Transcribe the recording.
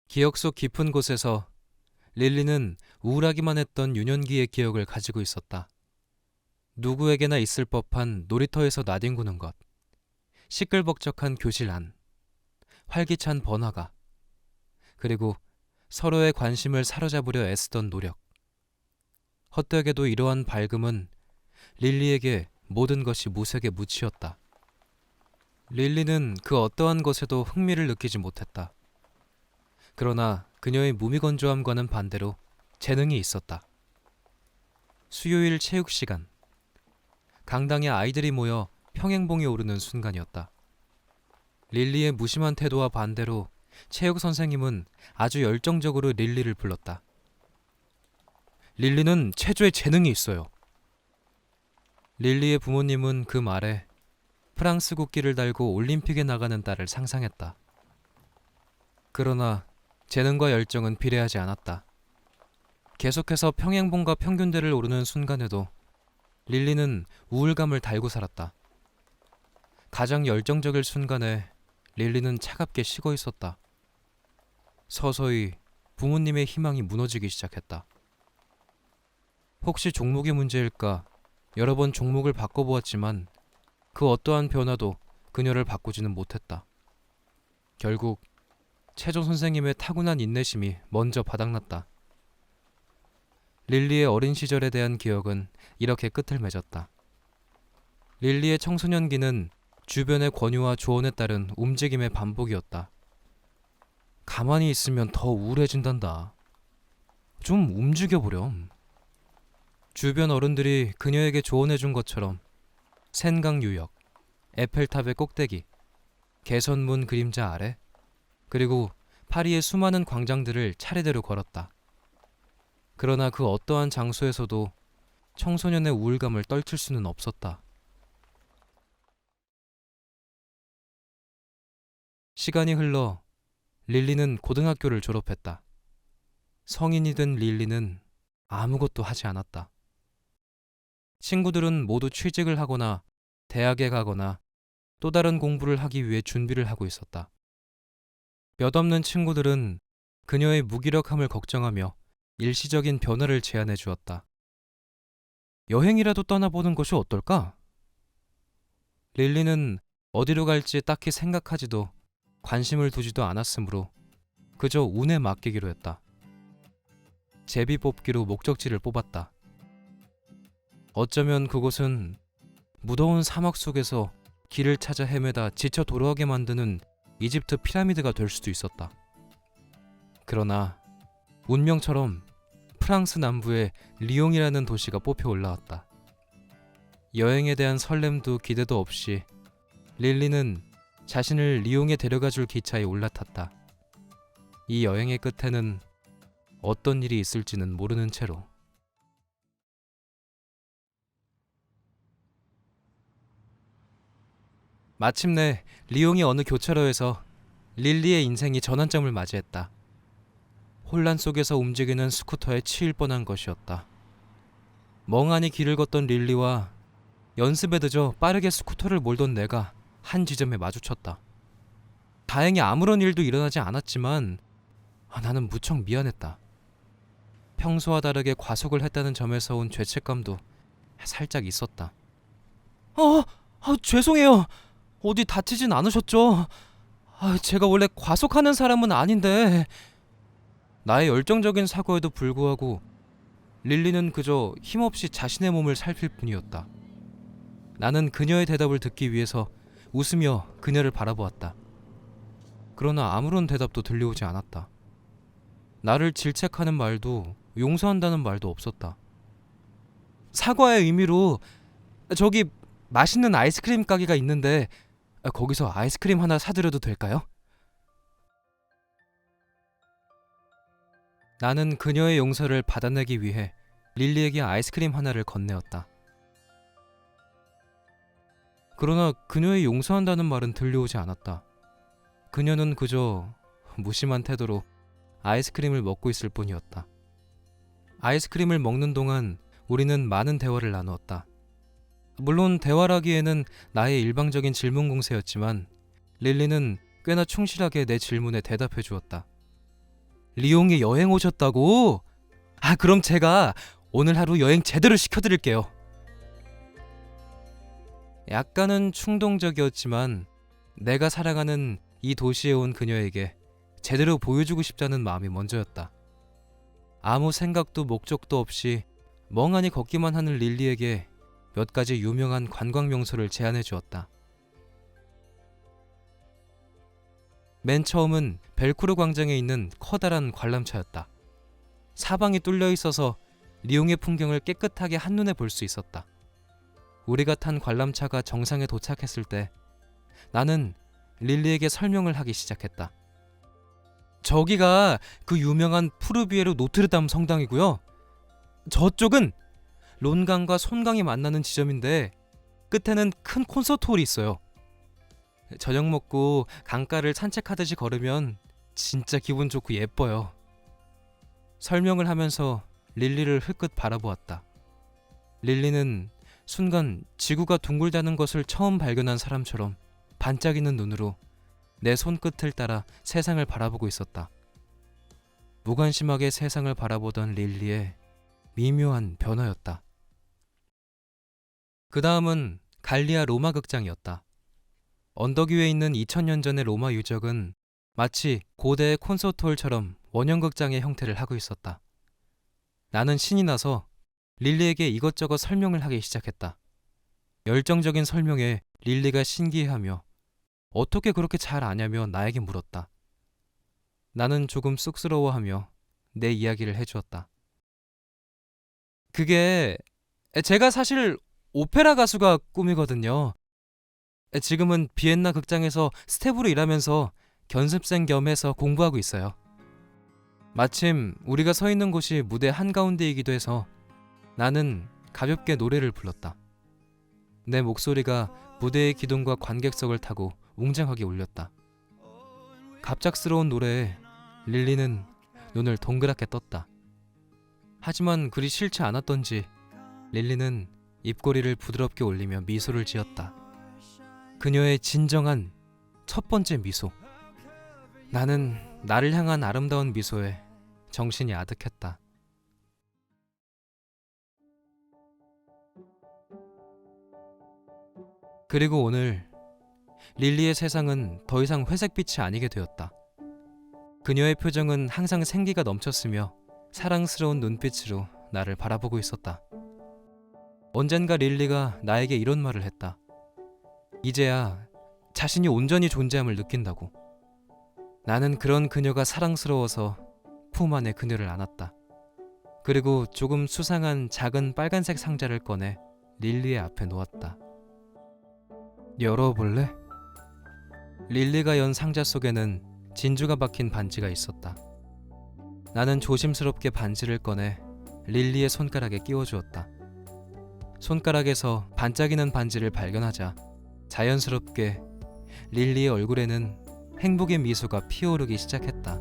기억 속 깊은 곳에서 릴리는 우울하기만 했던 유년기의 기억을 가지고 있었다. 누구에게나 있을 법한 놀이터에서 나뒹구는 것, 시끌벅적한 교실 안, 활기찬 번화가, 그리고 서로의 관심을 사로잡으려 애쓰던 노력. 헛되게도 이러한 밝음은 릴리에게 모든 것이 무색에 묻히었다. 릴리는 그 어떠한 것에도 흥미를 느끼지 못했다. 그러나 그녀의 무미건조함과는 반대로 재능이 있었다. 수요일 체육 시간, 강당에 아이들이 모여 평행봉에 오르는 순간이었다. 릴리의 무심한 태도와 반대로 체육 선생님은 아주 열정적으로 릴리를 불렀다. 릴리는 체조에 재능이 있어요. 릴리의 부모님은 그 말에 프랑스 국기를 달고 올림픽에 나가는 딸을 상상했다. 그러나 재능과 열정은 비례하지 않았다. 계속해서 평행봉과 평균대를 오르는 순간에도 릴리는 우울감을 달고 살았다. 가장 열정적일 순간에 릴리는 차갑게 식어 있었다. 서서히 부모님의 희망이 무너지기 시작했다. 혹시 종목의 문제일까 여러 번 종목을 바꿔보았지만 그 어떠한 변화도 그녀를 바꾸지는 못했다. 결국 체조 선생님의 타고난 인내심이 먼저 바닥났다. 릴리의 어린 시절에 대한 기억은 이렇게 끝을 맺었다. 릴리의 청소년기는 주변의 권유와 조언에 따른 움직임의 반복이었다. 가만히 있으면 더 우울해진단다. 좀 움직여보렴. 주변 어른들이 그녀에게 조언해준 것처럼 센강 유역, 에펠탑의 꼭대기, 개선문 그림자 아래, 그리고 파리의 수많은 광장들을 차례대로 걸었다. 그러나 그 어떠한 장소에서도 청소년의 우울감을 떨칠 수는 없었다. 시간이 흘러 릴리는 고등학교를 졸업했다. 성인이 된 릴리는 아무것도 하지 않았다. 친구들은 모두 취직을 하거나 대학에 가거나 또 다른 공부를 하기 위해 준비를 하고 있었다. 몇 없는 친구들은 그녀의 무기력함을 걱정하며 일시적인 변화를 제안해 주었다. 여행이라도 떠나보는 것이 어떨까? 릴리는 어디로 갈지 딱히 생각하지도 관심을 두지도 않았으므로 그저 운에 맡기기로 했다. 제비 뽑기로 목적지를 뽑았다. 어쩌면 그곳은 무더운 사막 속에서 길을 찾아 헤매다 지쳐 돌아오게 만드는 이집트 피라미드가 될 수도 있었다. 그러나 운명처럼 프랑스 남부의 리옹이라는 도시가 뽑혀 올라왔다. 여행에 대한 설렘도 기대도 없이 릴리는 자신을 리옹에 데려가줄 기차에 올라탔다. 이 여행의 끝에는 어떤 일이 있을지는 모르는 채로. 마침내 리옹의 어느 교차로에서 릴리의 인생이 전환점을 맞이했다. 혼란 속에서 움직이는 스쿠터에 치일 뻔한 것이었다. 멍하니 길을 걷던 릴리와 연습에 늦어 빠르게 스쿠터를 몰던 내가 한 지점에 마주쳤다. 다행히 아무런 일도 일어나지 않았지만 나는 무척 미안했다. 평소와 다르게 과속을 했다는 점에서 온 죄책감도 살짝 있었다. 죄송해요. 어디 다치진 않으셨죠? 제가 원래 과속하는 사람은 아닌데. 나의 열정적인 사과에도 불구하고 릴리는 그저 힘없이 자신의 몸을 살필 뿐이었다. 나는 그녀의 대답을 듣기 위해서 웃으며 그녀를 바라보았다. 그러나 아무런 대답도 들려오지 않았다. 나를 질책하는 말도 용서한다는 말도 없었다. 사과의 의미로 저기 맛있는 아이스크림 가게가 있는데 거기서 아이스크림 하나 사드려도 될까요? 나는 그녀의 용서를 받아내기 위해 릴리에게 아이스크림 하나를 건네었다. 그러나 그녀의 용서한다는 말은 들려오지 않았다. 그녀는 그저 무심한 태도로 아이스크림을 먹고 있을 뿐이었다. 아이스크림을 먹는 동안 우리는 많은 대화를 나누었다. 물론 대화라기에는 나의 일방적인 질문 공세였지만 릴리는 꽤나 충실하게 내 질문에 대답해 주었다. 리옹에 여행 오셨다고? 아, 그럼 제가 오늘 하루 여행 제대로 시켜드릴게요. 약간은 충동적이었지만 내가 사랑하는 이 도시에 온 그녀에게 제대로 보여주고 싶다는 마음이 먼저였다. 아무 생각도 목적도 없이 멍하니 걷기만 하는 릴리에게 몇 가지 유명한 관광 명소를 제안해 주었다. 맨 처음은 벨크루 광장에 있는 커다란 관람차였다. 사방이 뚫려 있어서 리옹의 풍경을 깨끗하게 한눈에 볼 수 있었다. 우리가 탄 관람차가 정상에 도착했을 때 나는 릴리에게 설명을 하기 시작했다. 저기가 그 유명한 푸르비에르 노트르담 성당이고요. 저쪽은 론강과 손강이 만나는 지점인데 끝에는 큰 콘서트홀이 있어요. 저녁 먹고 강가를 산책하듯이 걸으면 진짜 기분 좋고 예뻐요. 설명을 하면서 릴리를 흘끗 바라보았다. 릴리는 순간 지구가 둥글다는 것을 처음 발견한 사람처럼 반짝이는 눈으로 내 손끝을 따라 세상을 바라보고 있었다. 무관심하게 세상을 바라보던 릴리의 미묘한 변화였다. 그 다음은 갈리아 로마 극장이었다. 언덕 위에 있는 2000년 전의 로마 유적은 마치 고대의 콘서트홀처럼 원형극장의 형태를 하고 있었다. 나는 신이 나서 릴리에게 이것저것 설명을 하기 시작했다. 열정적인 설명에 릴리가 신기해하며 어떻게 그렇게 잘 아냐며 나에게 물었다. 나는 조금 쑥스러워하며 내 이야기를 해주었다. 그게 제가 사실 오페라 가수가 꿈이거든요. 지금은 비엔나 극장에서 스텝으로 일하면서 견습생 겸 해서 공부하고 있어요. 마침 우리가 서 있는 곳이 무대 한가운데이기도 해서 나는 가볍게 노래를 불렀다. 내 목소리가 무대의 기둥과 관객석을 타고 웅장하게 울렸다. 갑작스러운 노래에 릴리는 눈을 동그랗게 떴다. 하지만 그리 싫지 않았던지 릴리는 입꼬리를 부드럽게 올리며 미소를 지었다. 그녀의 진정한 첫 번째 미소. 나는 나를 향한 아름다운 미소에 정신이 아득했다. 그리고 오늘 릴리의 세상은 더 이상 회색빛이 아니게 되었다. 그녀의 표정은 항상 생기가 넘쳤으며 사랑스러운 눈빛으로 나를 바라보고 있었다. 언젠가 릴리가 나에게 이런 말을 했다. 이제야 자신이 온전히 존재함을 느낀다고. 나는 그런 그녀가 사랑스러워서 품 안에 그녀를 안았다. 그리고 조금 수상한 작은 빨간색 상자를 꺼내 릴리의 앞에 놓았다. 열어볼래? 릴리가 연 상자 속에는 진주가 박힌 반지가 있었다. 나는 조심스럽게 반지를 꺼내 릴리의 손가락에 끼워주었다. 손가락에서 반짝이는 반지를 발견하자 자연스럽게 릴리의 얼굴에는 행복의 미소가 피어오르기 시작했다.